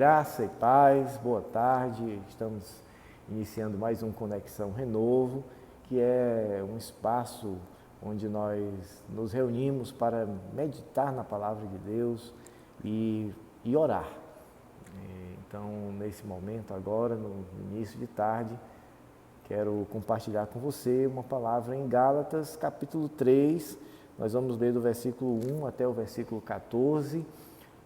Graça e paz, boa tarde. Estamos iniciando mais um Conexão Renovo, que é um espaço onde nós nos reunimos para meditar na Palavra de Deus e orar. Então, nesse momento agora, no início de tarde, quero compartilhar com você uma palavra em Gálatas, capítulo 3. Nós vamos ler do versículo 1 até o versículo 14.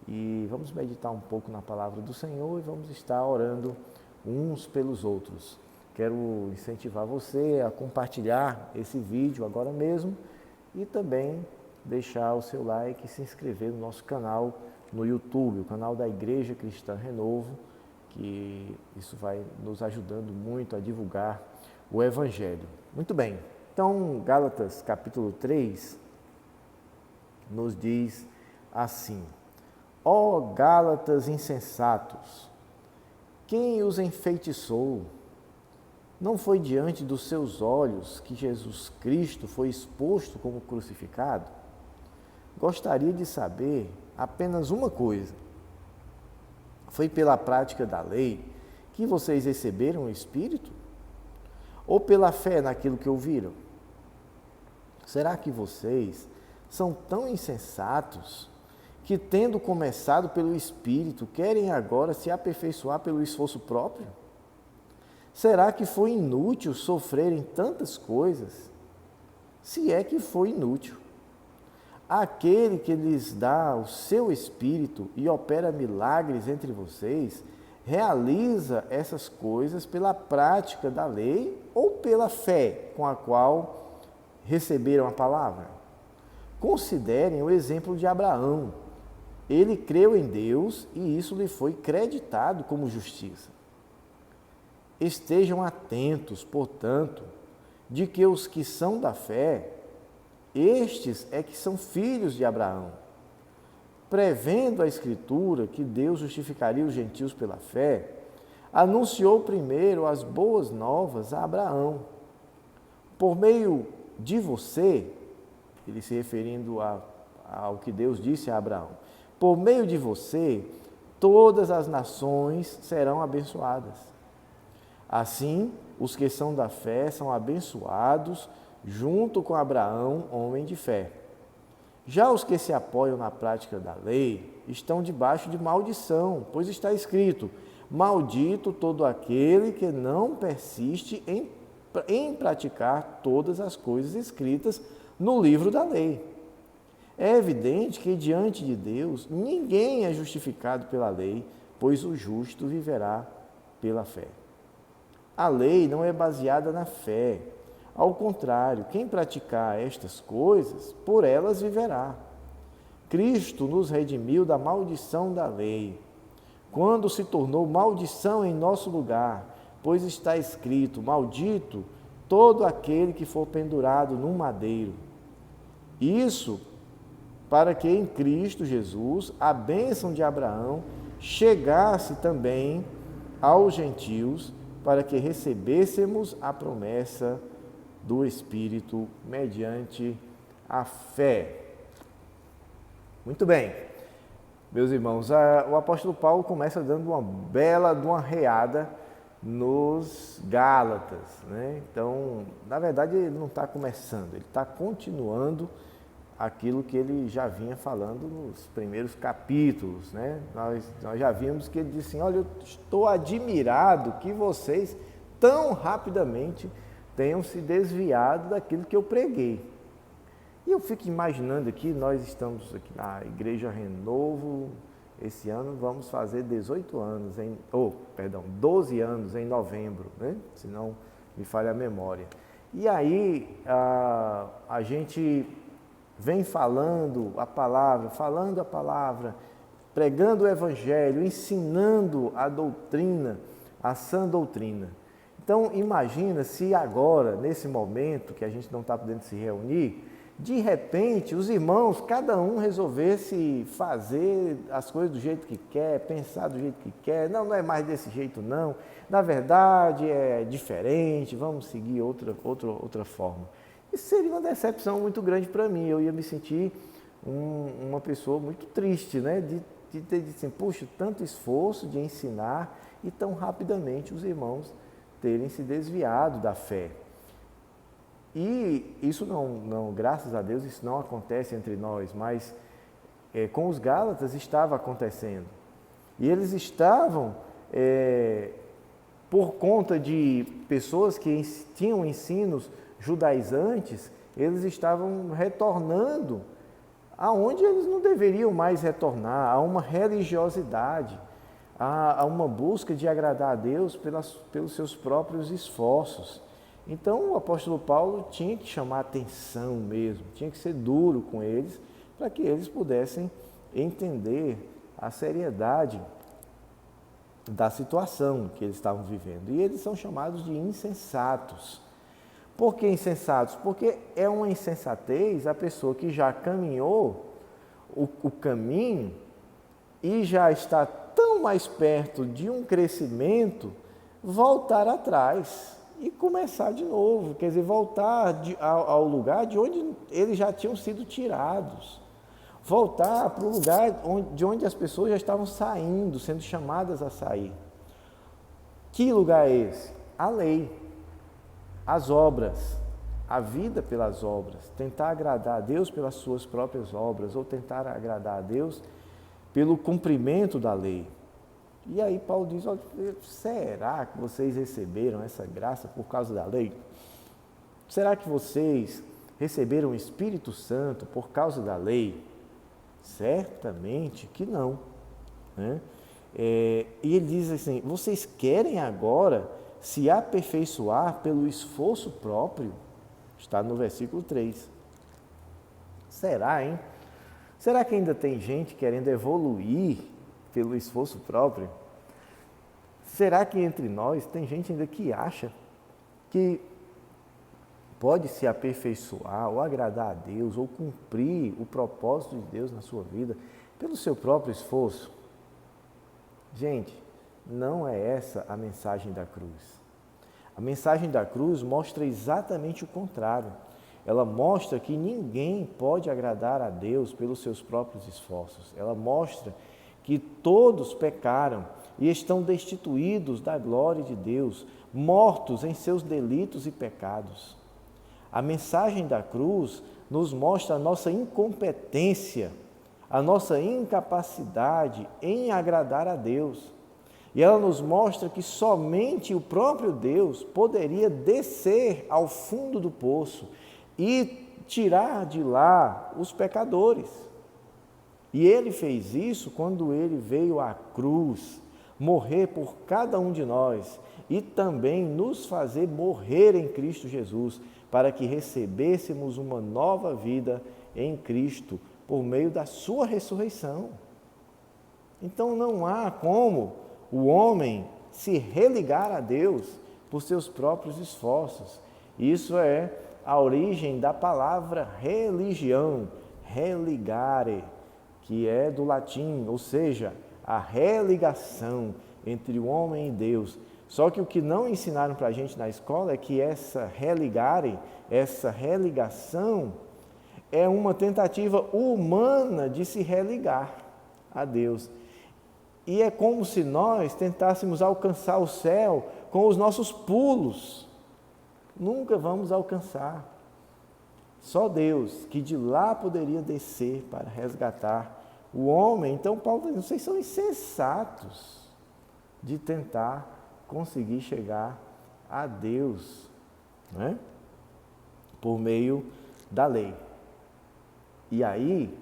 E vamos meditar um pouco na palavra do Senhor e vamos estar orando uns pelos outros. Quero incentivar você a compartilhar esse vídeo agora mesmo e também deixar o seu like e se inscrever no nosso canal no YouTube, o canal da Igreja Cristã Renovo, que isso vai nos ajudando muito a divulgar o Evangelho. Muito bem, então Gálatas capítulo 3 nos diz assim: Ó Gálatas insensatos, quem os enfeitiçou? Não foi diante dos seus olhos que Jesus Cristo foi exposto como crucificado? Gostaria de saber apenas uma coisa: foi pela prática da lei que vocês receberam o Espírito? Ou pela fé naquilo que ouviram? Será que vocês são tão insensatos que, tendo começado pelo Espírito, querem agora se aperfeiçoar pelo esforço próprio? Será que foi inútil sofrerem tantas coisas? Se é que foi inútil. Aquele que lhes dá o seu Espírito e opera milagres entre vocês, realiza essas coisas pela prática da lei ou pela fé com a qual receberam a palavra? Considerem o exemplo de Abraão. Ele creu em Deus e isso lhe foi creditado como justiça. Estejam atentos, portanto, de que os que são da fé, estes é que são filhos de Abraão. Prevendo a Escritura que Deus justificaria os gentios pela fé, anunciou primeiro as boas novas a Abraão. Por meio de você, ele se referindo ao que Deus disse a Abraão, por meio de você, todas as nações serão abençoadas. Assim, os que são da fé são abençoados junto com Abraão, homem de fé. Já os que se apoiam na prática da lei estão debaixo de maldição, pois está escrito: maldito todo aquele que não persiste em praticar todas as coisas escritas no livro da lei. É evidente que diante de Deus ninguém é justificado pela lei, pois o justo viverá pela fé. A lei não é baseada na fé. Ao contrário, quem praticar estas coisas, por elas viverá. Cristo nos redimiu da maldição da lei, quando se tornou maldição em nosso lugar, pois está escrito: maldito todo aquele que for pendurado num madeiro. Isso para que em Cristo Jesus a bênção de Abraão chegasse também aos gentios, para que recebêssemos a promessa do Espírito mediante a fé. Muito bem, meus irmãos, o apóstolo Paulo começa dando uma bela de uma reada nos Gálatas, né? Então, na verdade, ele não está começando, ele está continuando aquilo que ele já vinha falando nos primeiros capítulos, né? Nós já vimos que ele disse assim: olha, eu estou admirado que vocês tão rapidamente tenham se desviado daquilo que eu preguei. E eu fico imaginando aqui, nós estamos aqui na Igreja Renovo, esse ano vamos fazer 12 anos em novembro, né? Se não me falha a memória. E aí a gente vem falando a palavra, pregando o Evangelho, ensinando a doutrina, a sã doutrina. Então, imagina se agora, nesse momento que a gente não está podendo se reunir, de repente, os irmãos, cada um resolvesse fazer as coisas do jeito que quer, pensar do jeito que quer. Não é mais desse jeito, não. Na verdade, é diferente, vamos seguir outra forma. Isso seria uma decepção muito grande para mim. Eu ia me sentir uma pessoa muito triste, né? De de ter dito assim, puxa, tanto esforço de ensinar e tão rapidamente os irmãos terem se desviado da fé. E isso não, graças a Deus, isso não acontece entre nós, mas com os Gálatas estava acontecendo. E eles estavam, por conta de pessoas que tinham ensinos judaizantes, eles estavam retornando aonde eles não deveriam mais retornar, a uma religiosidade, a uma busca de agradar a Deus pelos seus próprios esforços. Então o apóstolo Paulo tinha que chamar atenção mesmo, tinha que ser duro com eles, para que eles pudessem entender a seriedade da situação que eles estavam vivendo. E eles são chamados de insensatos. Por que insensatos? Porque é uma insensatez a pessoa que já caminhou o caminho e já está tão mais perto de um crescimento, voltar atrás e começar de novo, quer dizer, voltar ao lugar de onde eles já tinham sido tirados, voltar para o lugar de onde as pessoas já estavam saindo, sendo chamadas a sair. Que lugar é esse? A lei. As obras, a vida pelas obras, tentar agradar a Deus pelas suas próprias obras, ou tentar agradar a Deus pelo cumprimento da lei. E aí Paulo diz, olha, será que vocês receberam essa graça por causa da lei? Será que vocês receberam o Espírito Santo por causa da lei? Certamente que não. Né? E ele diz assim, vocês querem agora se aperfeiçoar pelo esforço próprio? Está no versículo 3. Será, hein? Será que ainda tem gente querendo evoluir pelo esforço próprio? Será que entre nós tem gente ainda que acha que pode se aperfeiçoar ou agradar a Deus ou cumprir o propósito de Deus na sua vida pelo seu próprio esforço? Gente, não é essa a mensagem da cruz. A mensagem da cruz mostra exatamente o contrário. Ela mostra que ninguém pode agradar a Deus pelos seus próprios esforços. Ela mostra que todos pecaram e estão destituídos da glória de Deus, mortos em seus delitos e pecados. A mensagem da cruz nos mostra a nossa incompetência, a nossa incapacidade em agradar a Deus. E ela nos mostra que somente o próprio Deus poderia descer ao fundo do poço e tirar de lá os pecadores. E ele fez isso quando ele veio à cruz, morrer por cada um de nós e também nos fazer morrer em Cristo Jesus, para que recebêssemos uma nova vida em Cristo, por meio da sua ressurreição. Então não há como o homem se religar a Deus por seus próprios esforços. Isso é a origem da palavra religião, religare, que é do latim, ou seja, a religação entre o homem e Deus. Só que o que não ensinaram para a gente na escola é que essa religare, essa religação, é uma tentativa humana de se religar a Deus. E é como se nós tentássemos alcançar o céu com os nossos pulos. Nunca vamos alcançar. Só Deus, que de lá poderia descer para resgatar o homem. Então Paulo diz, vocês são insensatos de tentar conseguir chegar a Deus, né? Por meio da lei. E aí,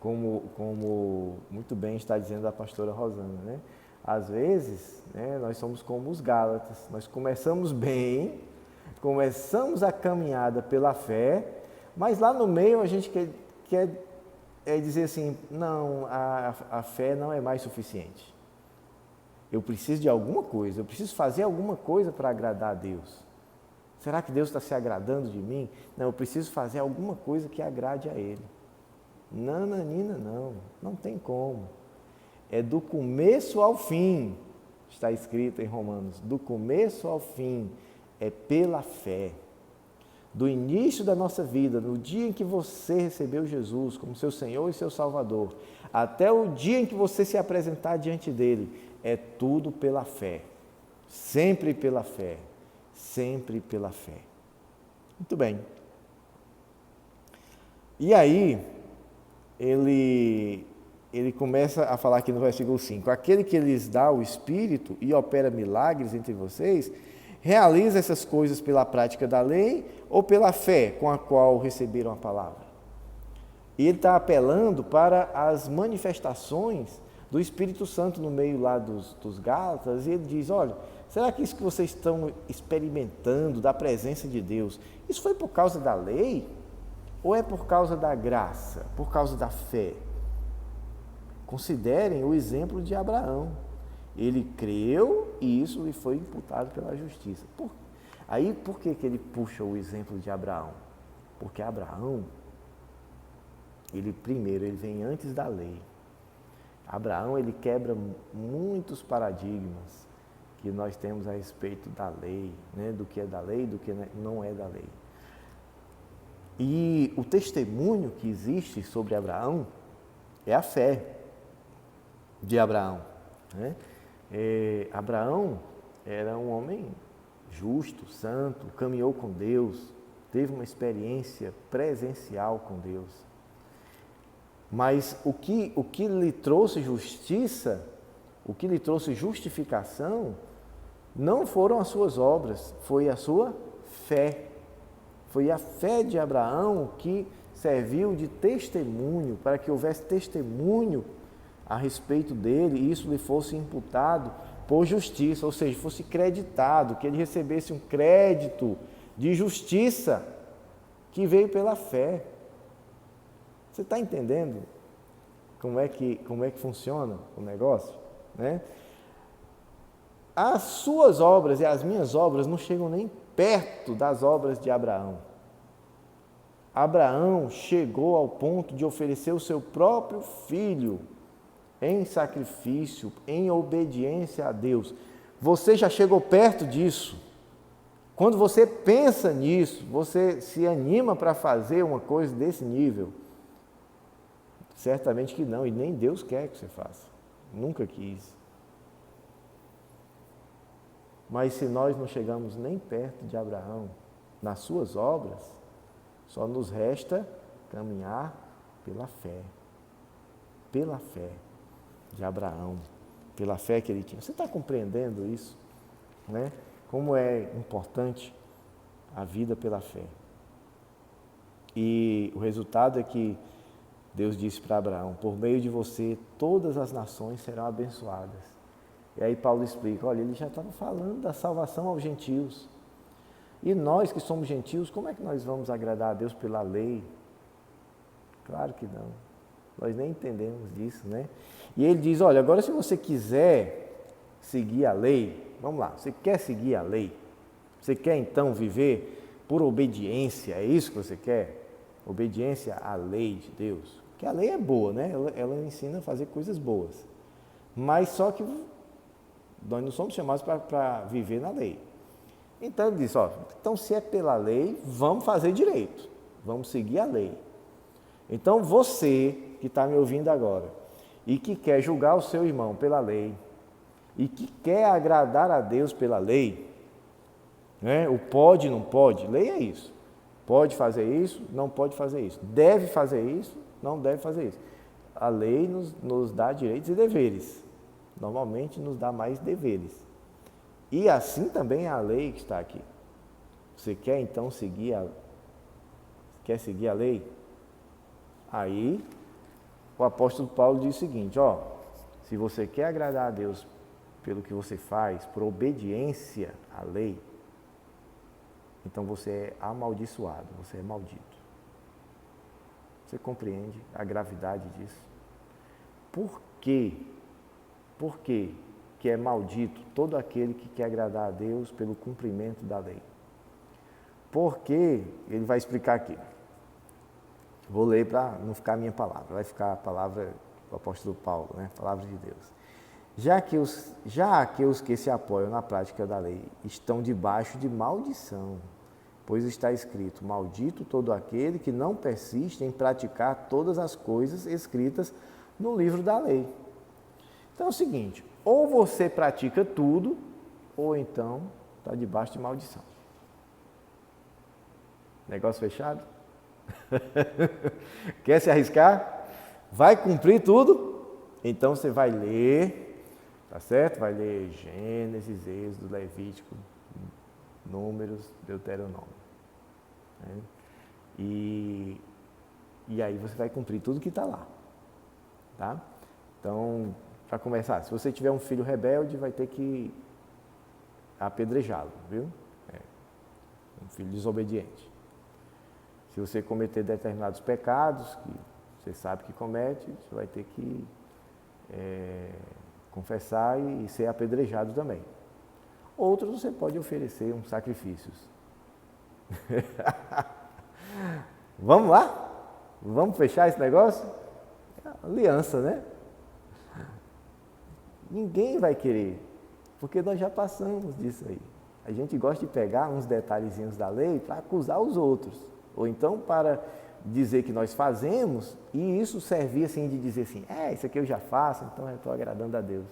como muito bem está dizendo a pastora Rosana, né? Às vezes, né, nós somos como os Gálatas, nós começamos bem, começamos a caminhada pela fé, mas lá no meio a gente quer dizer assim, não, a fé não é mais suficiente. Eu preciso de alguma coisa, eu preciso fazer alguma coisa para agradar a Deus. Será que Deus está se agradando de mim? Não, eu preciso fazer alguma coisa que agrade a Ele. Nananina, não tem como. É do começo ao fim, está escrito em Romanos, do começo ao fim, é pela fé. do início da nossa vida, no dia em que você recebeu Jesus como seu Senhor e seu Salvador, até o dia em que você se apresentar diante dele, é tudo pela fé. Sempre pela fé. Sempre pela fé. Muito bem. E aí, ele começa a falar aqui no versículo 5, aquele que lhes dá o Espírito e opera milagres entre vocês, realiza essas coisas pela prática da lei ou pela fé com a qual receberam a palavra? E ele está apelando para as manifestações do Espírito Santo no meio lá dos Gálatas, e ele diz, olha, será que isso que vocês estão experimentando da presença de Deus, isso foi por causa da lei ou é por causa da graça, por causa da fé? Considerem o exemplo de Abraão. Ele creu e isso lhe foi imputado pela justiça. Aí por que ele puxa o exemplo de Abraão? Porque Abraão, ele vem antes da lei. Abraão, ele quebra muitos paradigmas que nós temos a respeito da lei, né? Do que é da lei e do que não é da lei. E o testemunho que existe sobre Abraão é a fé de Abraão, né? Abraão era um homem justo, santo, caminhou com Deus, teve uma experiência presencial com Deus. Mas o que lhe trouxe justiça, o que lhe trouxe justificação, não foram as suas obras, foi a sua fé. Foi a fé de Abraão que serviu de testemunho, para que houvesse testemunho a respeito dele e isso lhe fosse imputado por justiça, ou seja, fosse creditado, que ele recebesse um crédito de justiça que veio pela fé. Você está entendendo como é que funciona o negócio, né? As suas obras e as minhas obras não chegam nem perto das obras de Abraão. Abraão chegou ao ponto de oferecer o seu próprio filho em sacrifício, em obediência a Deus. Você já chegou perto disso? Quando você pensa nisso, você se anima para fazer uma coisa desse nível? Certamente que não, e nem Deus quer que você faça. Nunca quis. Mas se nós não chegamos nem perto de Abraão nas suas obras, só nos resta caminhar pela fé de Abraão, pela fé que ele tinha. Você está compreendendo isso, né? Como é importante a vida pela fé. E o resultado é que Deus disse para Abraão, por meio de você todas as nações serão abençoadas. E aí Paulo explica, olha, ele já estava falando da salvação aos gentios. E nós que somos gentios, como é que nós vamos agradar a Deus pela lei? Claro que não. Nós nem entendemos disso, né? E ele diz, olha, agora se você quiser seguir a lei, vamos lá, você quer seguir a lei? Você quer então viver por obediência? É isso que você quer? Obediência à lei de Deus. Porque a lei é boa, né? Ela ensina a fazer coisas boas. Mas só que nós não somos chamados para viver na lei. Então ele diz, ó, então se é pela lei, vamos fazer direito. Vamos seguir a lei. Então você que está me ouvindo agora e que quer julgar o seu irmão pela lei e que quer agradar a Deus pela lei, né? O pode, não pode, lei é isso. Pode fazer isso, não pode fazer isso. Deve fazer isso, não deve fazer isso. A lei nos dá direitos e deveres. Normalmente nos dá mais deveres. E assim também é a lei que está aqui. Você quer então seguir a lei? Aí o apóstolo Paulo diz o seguinte, ó, se você quer agradar a Deus pelo que você faz, por obediência à lei, então você é amaldiçoado, você é maldito. Você compreende a gravidade disso? Por quê? Por quê que é maldito todo aquele que quer agradar a Deus pelo cumprimento da lei? Porque, ele vai explicar aqui. Vou ler para não ficar a minha palavra, vai ficar a palavra do apóstolo Paulo, né? Palavra de Deus. Já que os que se apoiam na prática da lei estão debaixo de maldição, pois está escrito: maldito todo aquele que não persiste em praticar todas as coisas escritas no livro da lei. Então é o seguinte, ou você pratica tudo, ou então está debaixo de maldição. Negócio fechado? Quer se arriscar? Vai cumprir tudo? Então você vai ler, tá certo? Vai ler Gênesis, Êxodo, Levítico, Números, Deuteronômio. Né? E aí você vai cumprir tudo que está lá. Tá? Então, para começar, se você tiver um filho rebelde, vai ter que apedrejá-lo, viu? Um filho desobediente. Se você cometer determinados pecados, que você sabe que comete, você vai ter que confessar e ser apedrejado também. Outros você pode oferecer uns sacrifícios. Vamos lá? Vamos fechar esse negócio? Aliança, né? Ninguém vai querer, porque nós já passamos disso aí. A gente gosta de pegar uns detalhezinhos da lei para acusar os outros, ou então para dizer que nós fazemos, e isso servir assim de dizer assim, isso aqui eu já faço, então eu estou agradando a Deus.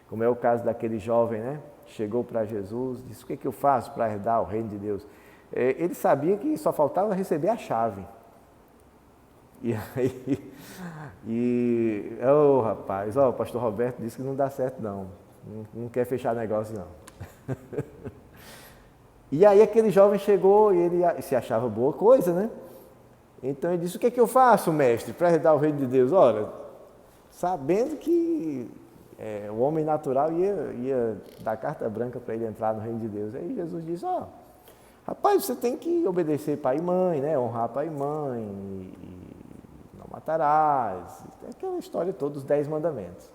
Como é o caso daquele jovem, né? Chegou para Jesus, disse, o que eu faço para herdar o reino de Deus? Ele sabia que só faltava receber a chave. E aí, rapaz, o pastor Roberto disse que não dá certo não quer fechar negócio não. E aí aquele jovem chegou e ele se achava boa coisa, né? Então ele disse, o que eu faço, mestre, para herdar o reino de Deus? Olha, sabendo que o homem natural ia dar carta branca para ele entrar no reino de Deus. Aí Jesus disse, rapaz, você tem que obedecer pai e mãe, né? Honrar pai e mãe, e não matarás, aquela história toda, os 10 mandamentos.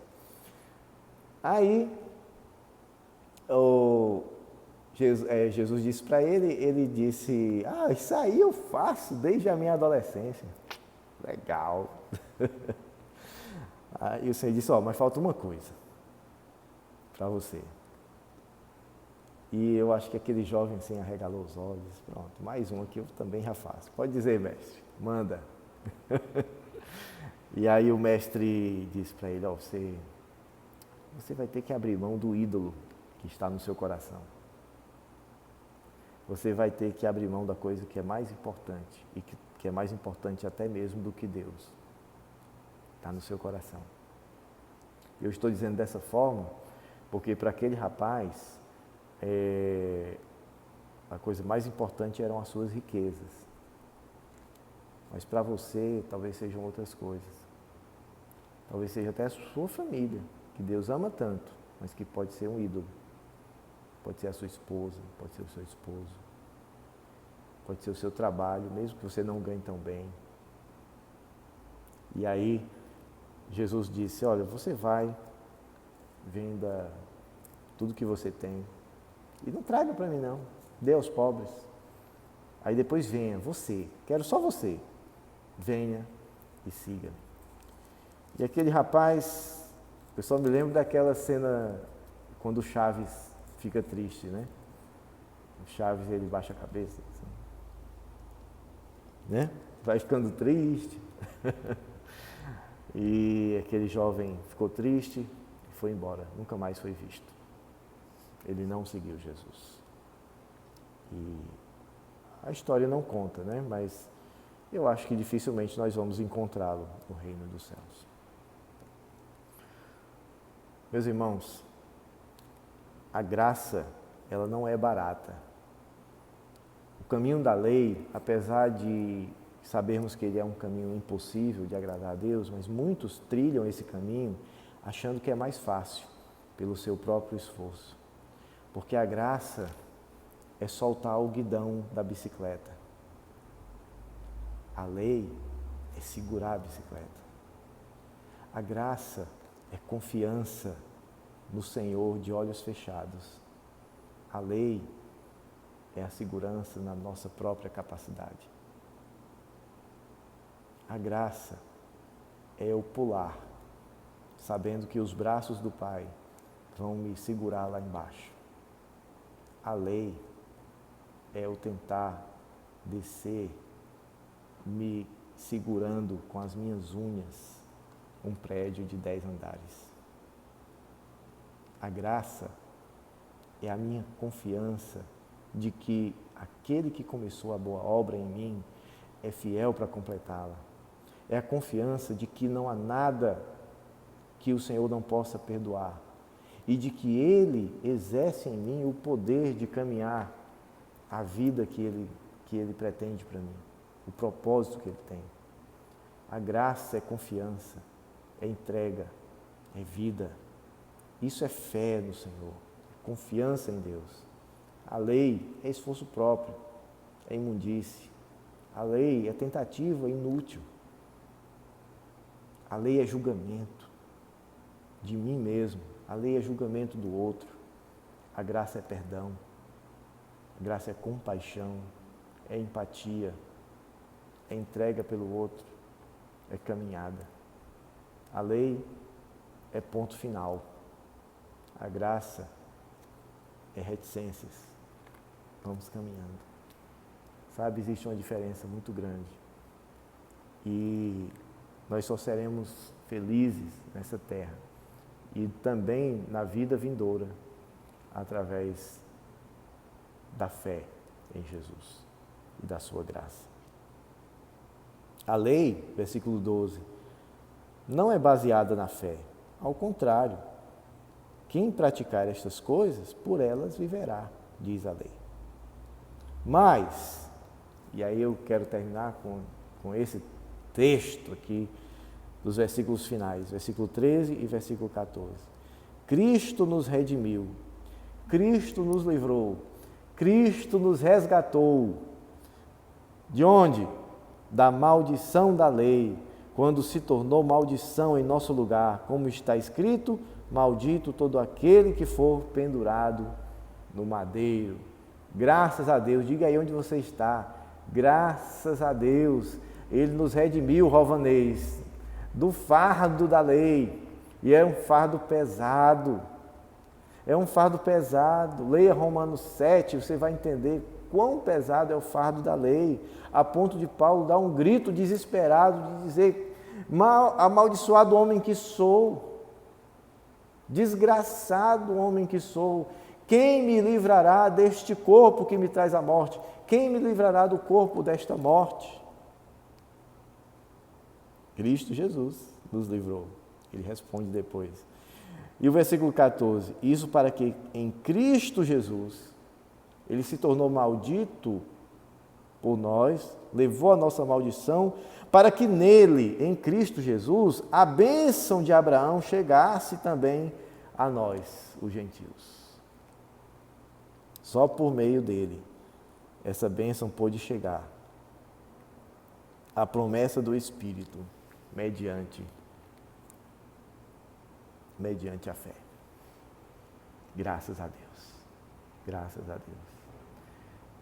Aí, Jesus disse para ele disse, isso aí eu faço desde a minha adolescência. Legal. Aí o Senhor disse, mas falta uma coisa para você. E eu acho que aquele jovem assim arregalou os olhos, pronto, mais um aqui eu também já faço. Pode dizer, mestre, manda. E aí o mestre disse para ele, você vai ter que abrir mão do ídolo que está no seu coração. Você vai ter que abrir mão da coisa que é mais importante, e que é mais importante até mesmo do que Deus. Está no seu coração. Eu estou dizendo dessa forma, porque para aquele rapaz, a coisa mais importante eram as suas riquezas. Mas para você, talvez sejam outras coisas. Talvez seja até a sua família, que Deus ama tanto, mas que pode ser um ídolo. Pode ser a sua esposa, pode ser o seu esposo, pode ser o seu trabalho, mesmo que você não ganhe tão bem. E aí, Jesus disse, você vai, venda tudo que você tem, e não traga para mim não, dê aos pobres. Aí depois venha, quero só você, venha e siga. E aquele rapaz, eu só me lembro daquela cena quando o Chaves fica triste, né? O Chaves, ele baixa a cabeça, assim, né? Vai ficando triste. E aquele jovem ficou triste e foi embora, nunca mais foi visto. Ele não seguiu Jesus. E a história não conta, né? Mas eu acho que dificilmente nós vamos encontrá-lo no reino dos céus. Meus irmãos, a graça, ela não é barata. O caminho da lei, apesar de sabermos que ele é um caminho impossível de agradar a Deus, mas muitos trilham esse caminho achando que é mais fácil, pelo seu próprio esforço. Porque a graça é soltar o guidão da bicicleta. A lei é segurar a bicicleta. A graça é confiança no Senhor de olhos fechados. A lei é a segurança na nossa própria capacidade. A graça é eu pular, sabendo que os braços do Pai vão me segurar lá embaixo. A lei é eu tentar descer me segurando com as minhas unhas um prédio de 10 andares. A graça é a minha confiança de que aquele que começou a boa obra em mim é fiel para completá-la. É a confiança de que não há nada que o Senhor não possa perdoar e de que Ele exerce em mim o poder de caminhar a vida que Ele pretende para mim, o propósito que Ele tem. A graça é confiança, é entrega, é vida. Isso é fé no Senhor, é confiança em Deus. A lei é esforço próprio, é imundície. A lei é tentativa inútil. A lei é julgamento de mim mesmo. A lei é julgamento do outro. A graça é perdão. A graça é compaixão, é empatia, é entrega pelo outro, é caminhada. A lei é ponto final. A graça é reticências. Vamos caminhando. Sabe, existe uma diferença muito grande. E nós só seremos felizes nessa terra e também na vida vindoura através da fé em Jesus e da sua graça. A lei, versículo 12, não é baseada na fé. Ao contrário, quem praticar estas coisas, por elas viverá, diz a lei. Mas, e aí eu quero terminar com esse texto aqui dos versículos finais, versículo 13 e versículo 14. Cristo nos redimiu, Cristo nos livrou, Cristo nos resgatou. De onde? Da maldição da lei, quando se tornou maldição em nosso lugar, como está escrito, maldito todo aquele que for pendurado no madeiro. Graças a Deus, diga aí onde você está. Graças a Deus, Ele nos redimiu, Rovanês, do fardo da lei. E é um fardo pesado. É um fardo pesado. Leia Romanos 7, você vai entender quão pesado é o fardo da lei, a ponto de Paulo dar um grito desesperado de dizer: amaldiçoado homem que sou, desgraçado homem que sou, quem me livrará deste corpo que me traz a morte? Quem me livrará do corpo desta morte? Cristo Jesus nos livrou. Ele responde depois. E o versículo 14, isso para que em Cristo Jesus Ele se tornou maldito por nós, levou a nossa maldição, para que nele, em Cristo Jesus, a bênção de Abraão chegasse também a nós, os gentios. Só por meio dele, essa bênção pôde chegar. A promessa do Espírito, mediante a fé. Graças a Deus. Graças a Deus.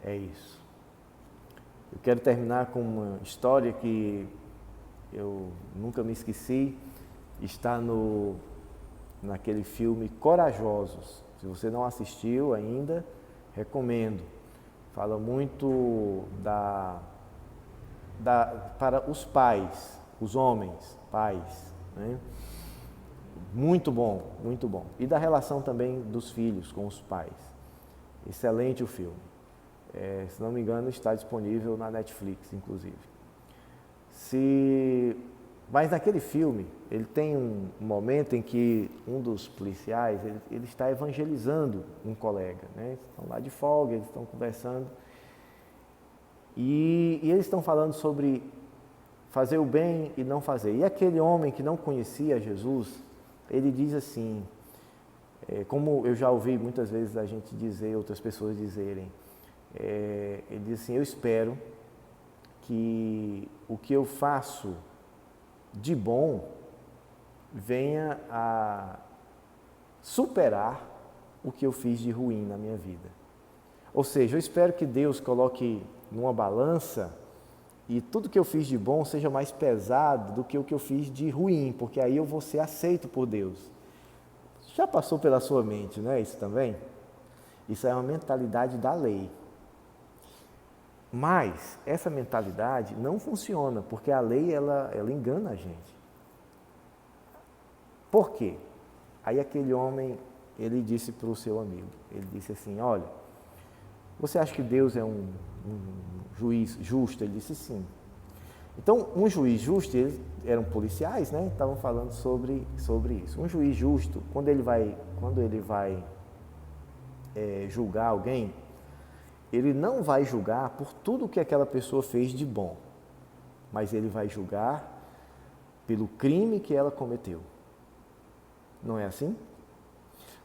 É isso. Eu quero terminar com uma história que eu nunca me esqueci. Está naquele filme Corajosos. Se você não assistiu ainda, recomendo. Fala muito para os pais, os homens, pais, né? Muito bom, muito bom. E da relação também dos filhos com os pais. Excelente o filme. Se não me engano, está disponível na Netflix, inclusive. Mas naquele filme, ele tem um momento em que um dos policiais, ele está evangelizando um colega, né? Eles estão lá de folga, eles estão conversando. E eles estão falando sobre fazer o bem e não fazer. E aquele homem que não conhecia Jesus, ele diz assim, como eu já ouvi muitas vezes a gente dizer, outras pessoas dizerem, ele diz assim: eu espero que o que eu faço de bom venha a superar o que eu fiz de ruim na minha vida. Ou seja, eu espero que Deus coloque numa balança e tudo que eu fiz de bom seja mais pesado do que o que eu fiz de ruim, porque aí eu vou ser aceito por Deus. Já passou pela sua mente, não é isso também? Isso é uma mentalidade da lei. Mas essa mentalidade não funciona, porque a lei ela engana a gente. Por quê? Aí aquele homem, ele disse para o seu amigo, ele disse assim, olha, você acha que Deus é um juiz justo? Ele disse sim. Então, um juiz justo, eles eram policiais, né? Estavam falando sobre isso. Um juiz justo, quando ele vai julgar alguém, ele não vai julgar por tudo que aquela pessoa fez de bom, mas ele vai julgar pelo crime que ela cometeu. Não é assim?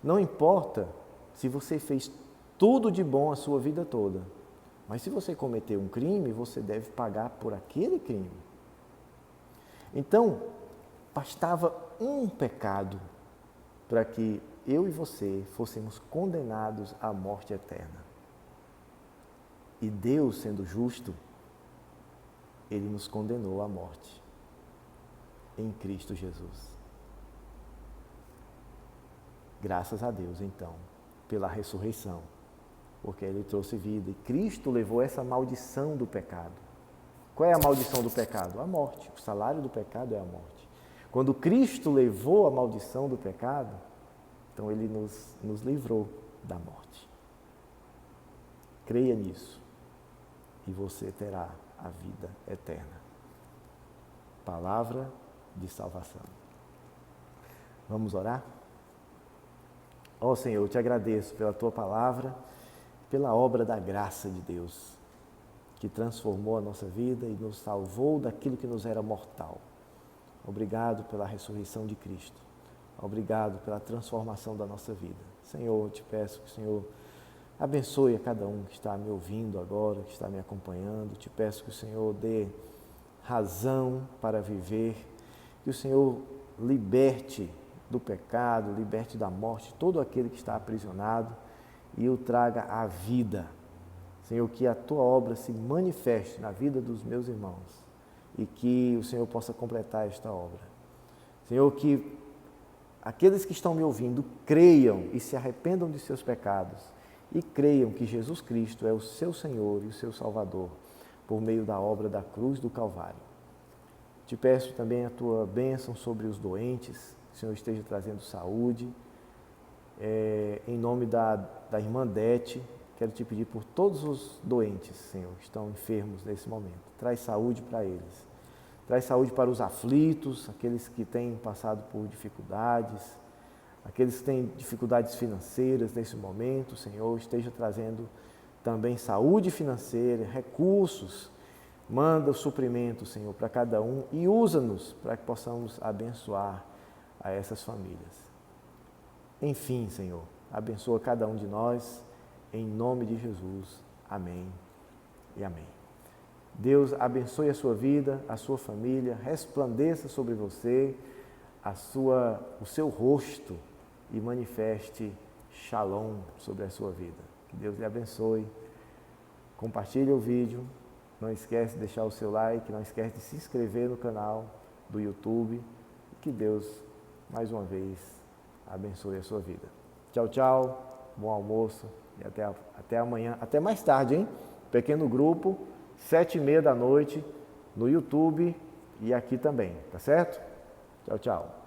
Não importa se você fez tudo de bom a sua vida toda, mas se você cometeu um crime, você deve pagar por aquele crime. Então, bastava um pecado para que eu e você fôssemos condenados à morte eterna. E Deus, sendo justo, Ele nos condenou à morte em Cristo Jesus. Graças a Deus, então, pela ressurreição, porque Ele trouxe vida e Cristo levou essa maldição do pecado. Qual é a maldição do pecado? A morte. O salário do pecado é a morte. Quando Cristo levou a maldição do pecado, então Ele nos livrou da morte. Creia nisso e você terá a vida eterna. Palavra de salvação. Vamos orar? Ó Senhor, eu te agradeço pela Tua palavra, pela obra da graça de Deus, que transformou a nossa vida e nos salvou daquilo que nos era mortal. Obrigado pela ressurreição de Cristo. Obrigado pela transformação da nossa vida. Senhor, eu te peço que o Senhor abençoe a cada um que está me ouvindo agora, que está me acompanhando. Te peço que o Senhor dê razão para viver, que o Senhor liberte do pecado, liberte da morte todo aquele que está aprisionado e o traga à vida. Senhor, que a Tua obra se manifeste na vida dos meus irmãos e que o Senhor possa completar esta obra. Senhor, que aqueles que estão me ouvindo creiam e se arrependam de seus pecados e creiam que Jesus Cristo é o seu Senhor e o seu Salvador por meio da obra da cruz do Calvário. Te peço também a Tua bênção sobre os doentes, que o Senhor esteja trazendo saúde. Em nome da irmã Dete, quero te pedir por todos os doentes, Senhor, que estão enfermos nesse momento. Traz saúde para eles. Traz saúde para os aflitos, aqueles que têm passado por dificuldades, aqueles que têm dificuldades financeiras nesse momento, Senhor, esteja trazendo também saúde financeira, recursos. Manda o suprimento, Senhor, para cada um e usa-nos para que possamos abençoar a essas famílias. Enfim, Senhor, abençoa cada um de nós, em nome de Jesus. Amém e amém. Deus abençoe a sua vida, a sua família, resplandeça sobre você o seu rosto e manifeste Shalom sobre a sua vida. Que Deus lhe abençoe. Compartilhe o vídeo. Não esquece de deixar o seu like, não esquece de se inscrever no canal do YouTube. Que Deus, mais uma vez, abençoe a sua vida. Tchau, tchau, bom almoço e até amanhã, até mais tarde, hein? Pequeno grupo, 7h30 da noite, no YouTube e aqui também, tá certo? Tchau, tchau.